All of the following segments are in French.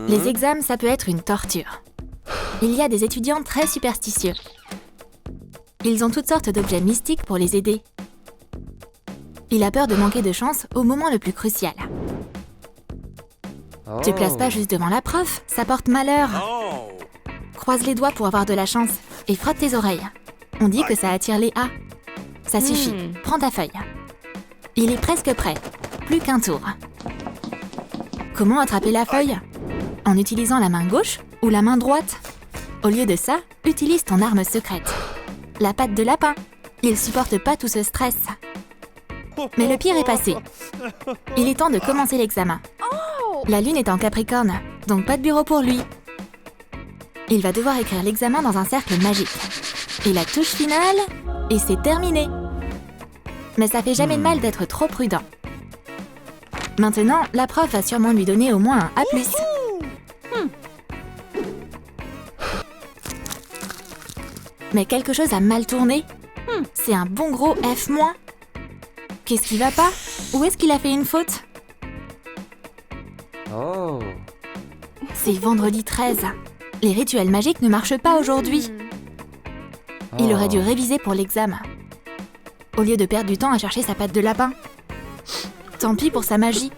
Les examens, ça peut être une torture. Il y a des étudiants très superstitieux. Ils ont toutes sortes d'objets mystiques pour les aider. Il a peur de manquer de chance au moment le plus crucial. Te place pas juste devant la prof, ça porte malheur. Croise les doigts pour avoir de la chance et frotte tes oreilles. On dit que ça attire les A. Ça suffit, prends ta feuille. Il est presque prêt, plus qu'un tour. Comment attraper la feuille? En utilisant la main gauche ou la main droite? Au lieu de ça, utilise ton arme secrète. La patte de lapin. Il supporte pas tout ce stress. Mais le pire est passé. Il est temps de commencer l'examen. La lune est en Capricorne, donc pas de bureau pour lui. Il va devoir écrire l'examen dans un cercle magique. Et la touche finale, et c'est terminé. Mais ça fait jamais de mal d'être trop prudent. Maintenant, la prof va sûrement lui donner au moins un A+. Mais quelque chose a mal tourné. C'est un bon gros F-. Qu'est-ce qui va pas? Où est-ce qu'il a fait une faute? C'est vendredi 13. Les rituels magiques ne marchent pas aujourd'hui. Il aurait dû réviser pour l'examen. Au lieu de perdre du temps à chercher sa patte de lapin. Tant pis pour sa magie.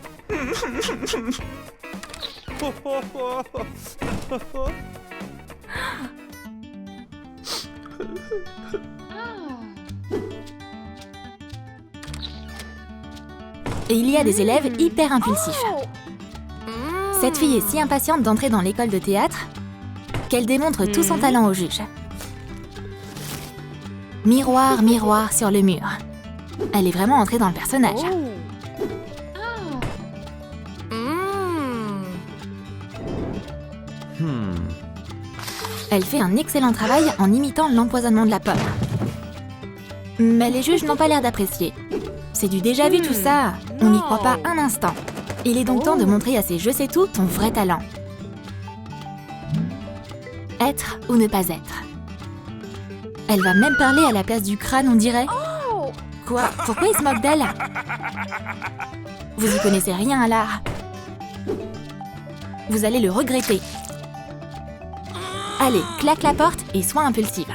Et il y a des élèves hyper impulsifs. Cette fille est si impatiente d'entrer dans l'école de théâtre qu'elle démontre tout son talent au juge. Miroir, miroir sur le mur. Elle est vraiment entrée dans le personnage. Elle fait un excellent travail en imitant l'empoisonnement de la pomme. Mais les juges n'ont pas l'air d'apprécier. C'est du déjà vu tout ça, on n'y croit pas un instant. Il est donc temps de montrer à ces je sais tout ton vrai talent. Être ou ne pas être. Elle va même parler à la place du crâne, on dirait. Quoi? Pourquoi il se moque d'elle? Vous y connaissez rien à l'art. Vous allez le regretter. Allez, claque la porte et sois impulsive.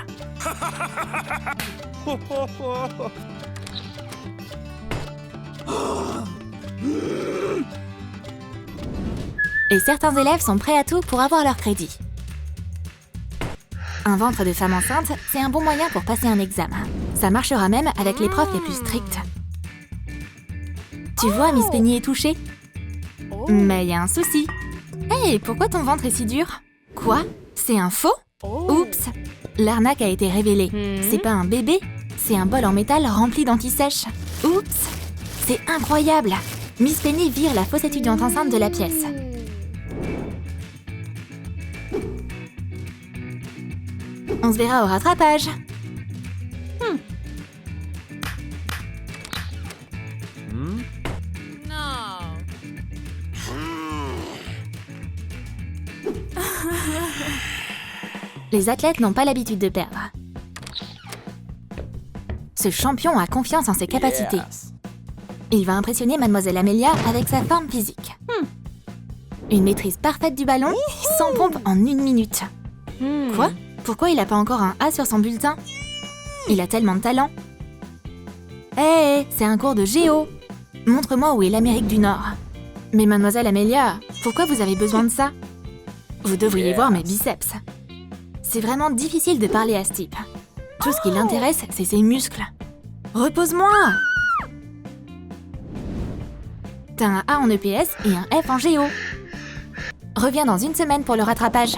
Et certains élèves sont prêts à tout pour avoir leur crédit. Un ventre de femme enceinte, c'est un bon moyen pour passer un examen. Ça marchera même avec les profs les plus stricts. Tu vois, Miss Penny est touchée. Mais il y a un souci. Hé, pourquoi ton ventre est si dur? Quoi? C'est un faux? Oups! L'arnaque a été révélée. C'est pas un bébé, c'est un bol en métal rempli d'anti-sèche. Oups! C'est incroyable! Miss Penny vire la fausse étudiante enceinte de la pièce. On se verra au rattrapage. Les athlètes n'ont pas l'habitude de perdre. Ce champion a confiance en ses capacités. Il va impressionner Mademoiselle Amelia avec sa forme physique. Une maîtrise parfaite du ballon, sans pompe en 1 minute. Quoi? Pourquoi il n'a pas encore un A sur son bulletin? Il a tellement de talent. Hé, c'est un cours de géo. Montre-moi où est l'Amérique du Nord. Mais Mademoiselle Amelia, pourquoi vous avez besoin de ça? Vous devriez voir mes biceps. C'est vraiment difficile de parler à ce type. Tout ce qui l'intéresse, c'est ses muscles. Repose-moi! T'as un A en EPS et un F en géo. Reviens dans 1 semaine pour le rattrapage.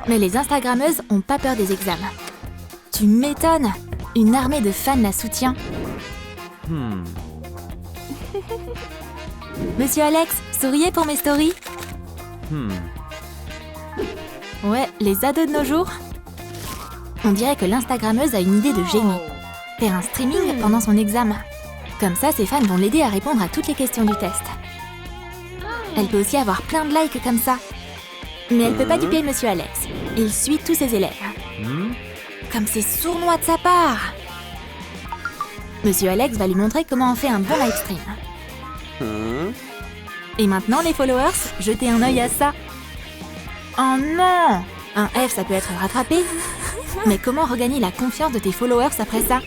Mais les Instagrammeuses ont pas peur des examens. Tu m'étonnes! Une armée de fans la soutient. Monsieur Alex, souriez pour mes stories. Ouais, les ados de nos jours. On dirait que l'Instagrammeuse a une idée de génie. Faire un streaming pendant son examen. Comme ça, ses fans vont l'aider à répondre à toutes les questions du test. Elle peut aussi avoir plein de likes comme ça. Mais elle peut pas duper Monsieur Alex. Il suit tous ses élèves. Comme c'est sournois de sa part. Monsieur Alex va lui montrer comment on fait un bon live stream. Et maintenant, les followers, jetez un œil à ça. Oh non! Un F, ça peut être rattrapé. Mais comment regagner la confiance de tes followers après ça?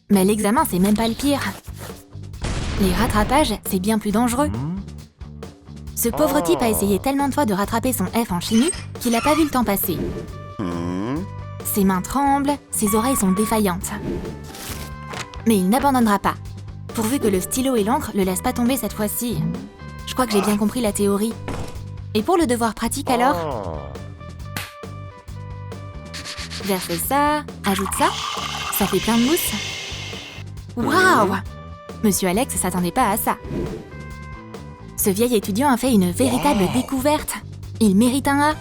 Mais l'examen, c'est même pas le pire. Les rattrapages, c'est bien plus dangereux. Ce pauvre type a essayé tellement de fois de rattraper son F en chimie qu'il a pas vu le temps passer. Ses mains tremblent, ses oreilles sont défaillantes. Mais il n'abandonnera pas, pourvu que le stylo et l'encre le laissent pas tomber cette fois-ci. Je crois que j'ai bien compris la théorie. Et pour le devoir pratique alors? Verse ça, ajoute ça, ça fait plein de mousse. Waouh! Monsieur Alex s'attendait pas à ça. Ce vieil étudiant a fait une véritable découverte. Il mérite un A.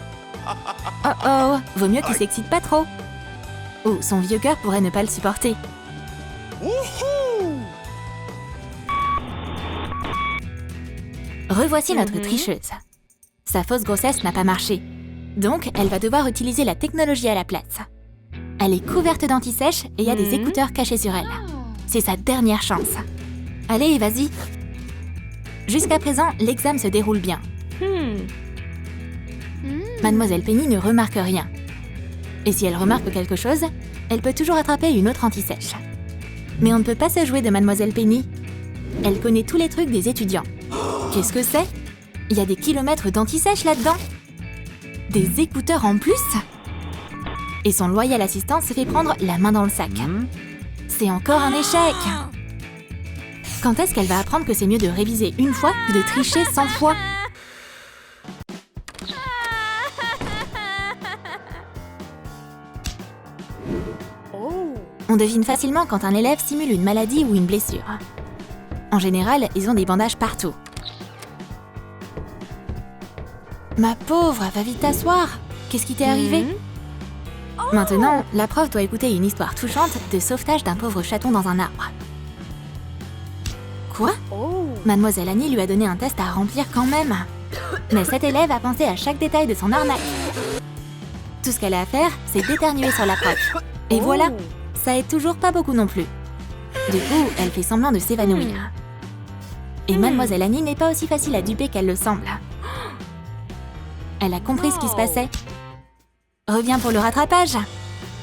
Oh oh, vaut mieux qu'il s'excite pas trop. Oh, son vieux cœur pourrait ne pas le supporter. Revoici notre tricheuse. Sa fausse grossesse n'a pas marché. Donc, elle va devoir utiliser la technologie à la place. Elle est couverte d'anti-sèche et il y a des écouteurs cachés sur elle. C'est sa dernière chance. Allez, vas-y. Jusqu'à présent, l'examen se déroule bien. Mademoiselle Penny ne remarque rien. Et si elle remarque quelque chose, elle peut toujours attraper une autre anti-sèche. Mais on ne peut pas se jouer de Mademoiselle Penny. Elle connaît tous les trucs des étudiants. Qu'est-ce que c'est? Il y a des kilomètres d'anti-sèche là-dedans. Des écouteurs en plus? Et son loyal assistant se fait prendre la main dans le sac. C'est encore un échec. Quand est-ce qu'elle va apprendre que c'est mieux de réviser une fois que de tricher 100 fois? On devine facilement quand un élève simule une maladie ou une blessure. En général, ils ont des bandages partout. Ma pauvre, va vite t'asseoir. Qu'est-ce qui t'est arrivé? Maintenant, la prof doit écouter une histoire touchante de sauvetage d'un pauvre chaton dans un arbre. Quoi? Mademoiselle Annie lui a donné un test à remplir quand même. Mais cette élève a pensé à chaque détail de son arnaque. Tout ce qu'elle a à faire, c'est d'éternuer sur la prof. Et voilà, ça aide toujours pas beaucoup non plus. Du coup, elle fait semblant de s'évanouir. Et Mademoiselle Annie n'est pas aussi facile à duper qu'elle le semble. Elle a compris ce qui se passait. Reviens pour le rattrapage.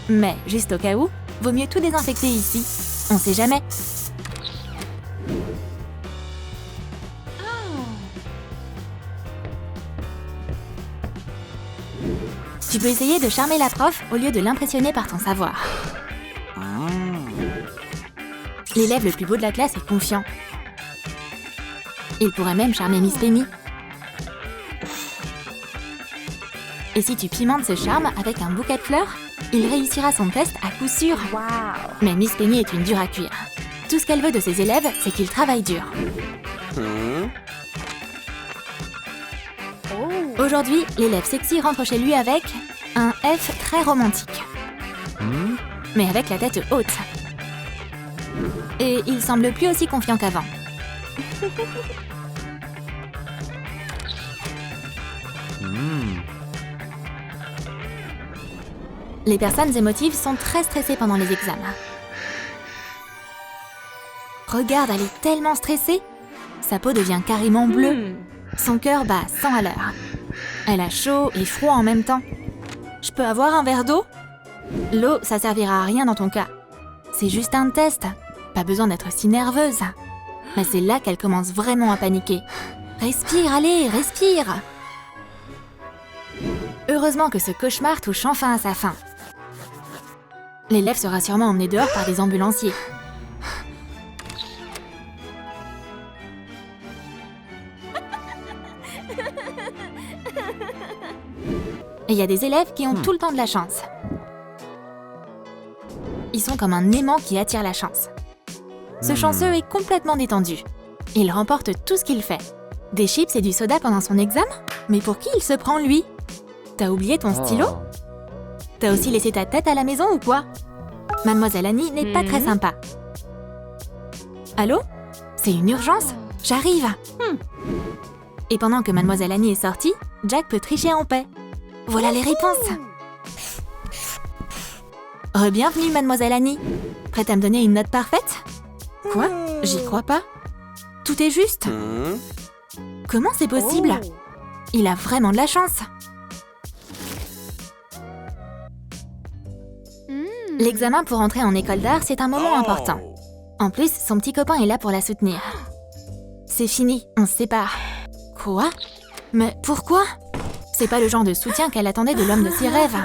Mais, juste au cas où, vaut mieux tout désinfecter ici. On sait jamais. Tu peux essayer de charmer la prof au lieu de l'impressionner par ton savoir. L'élève le plus beau de la classe est confiant. Il pourrait même charmer Miss Penny. Et si tu pimentes ce charme avec un bouquet de fleurs, il réussira son test à coup sûr. Mais Miss Penny est une dure à cuire. Tout ce qu'elle veut de ses élèves, c'est qu'ils travaillent dur. Aujourd'hui, l'élève sexy rentre chez lui avec un F très romantique. Mais avec la tête haute. Et il semble plus aussi confiant qu'avant. Les personnes émotives sont très stressées pendant les examens. Regarde, elle est tellement stressée. Sa peau devient carrément bleue. Son cœur bat 100 à l'heure. Elle a chaud et froid en même temps. Je peux avoir un verre d'eau? L'eau, ça servira à rien dans ton cas. C'est juste un test. Pas besoin d'être si nerveuse. Mais c'est là qu'elle commence vraiment à paniquer. Respire, allez, respire! Heureusement que ce cauchemar touche enfin à sa fin. L'élève sera sûrement emmené dehors par des ambulanciers. Et il y a des élèves qui ont tout le temps de la chance. Ils sont comme un aimant qui attire la chance. Ce chanceux est complètement détendu. Il remporte tout ce qu'il fait. Des chips et du soda pendant son examen? Mais pour qui il se prend, lui? T'as oublié ton stylo? T'as aussi laissé ta tête à la maison ou quoi? Mademoiselle Annie n'est pas très sympa. Allô? C'est une urgence. J'arrive. Et pendant que Mademoiselle Annie est sortie, Jack peut tricher en paix. Voilà les réponses. Re-bienvenue, Mademoiselle Annie. Prête à me donner une note parfaite? Quoi? J'y crois pas. Tout est juste. Comment c'est possible? Il a vraiment de la chance. L'examen pour entrer en école d'art, c'est un moment important. En plus, son petit copain est là pour la soutenir. C'est fini, on se sépare. Quoi? Mais pourquoi? C'est pas le genre de soutien qu'elle attendait de l'homme de ses rêves.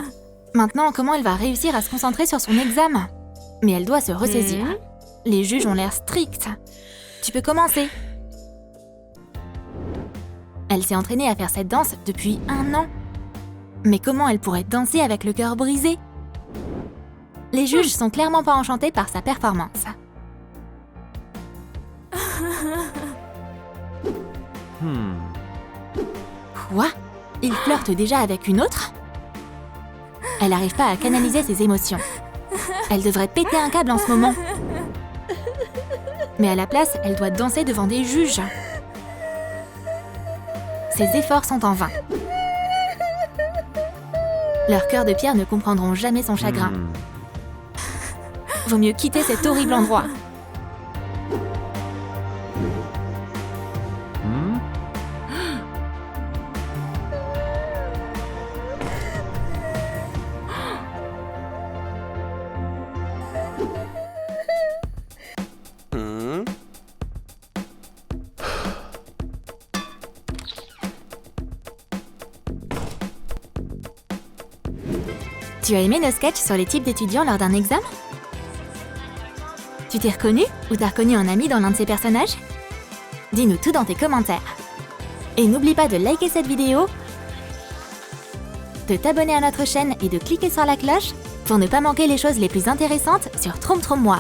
Maintenant, comment elle va réussir à se concentrer sur son examen? Mais elle doit se ressaisir. Les juges ont l'air stricts. Tu peux commencer. Elle s'est entraînée à faire cette danse depuis 1 an. Mais comment elle pourrait danser avec le cœur brisé? Les juges sont clairement pas enchantés par sa performance. Quoi? Il flirte déjà avec une autre? Elle n'arrive pas à canaliser ses émotions. Elle devrait péter un câble en ce moment. Mais à la place, elle doit danser devant des juges. Ses efforts sont en vain. Leurs cœurs de pierre ne comprendront jamais son chagrin. Vaut mieux quitter cet horrible endroit. Tu as aimé nos sketchs sur les types d'étudiants lors d'un examen? Tu t'es reconnu ou t'as reconnu un ami dans l'un de ces personnages? Dis-nous tout dans tes commentaires. Et n'oublie pas de liker cette vidéo, de t'abonner à notre chaîne et de cliquer sur la cloche pour ne pas manquer les choses les plus intéressantes sur Troom Troom Wow.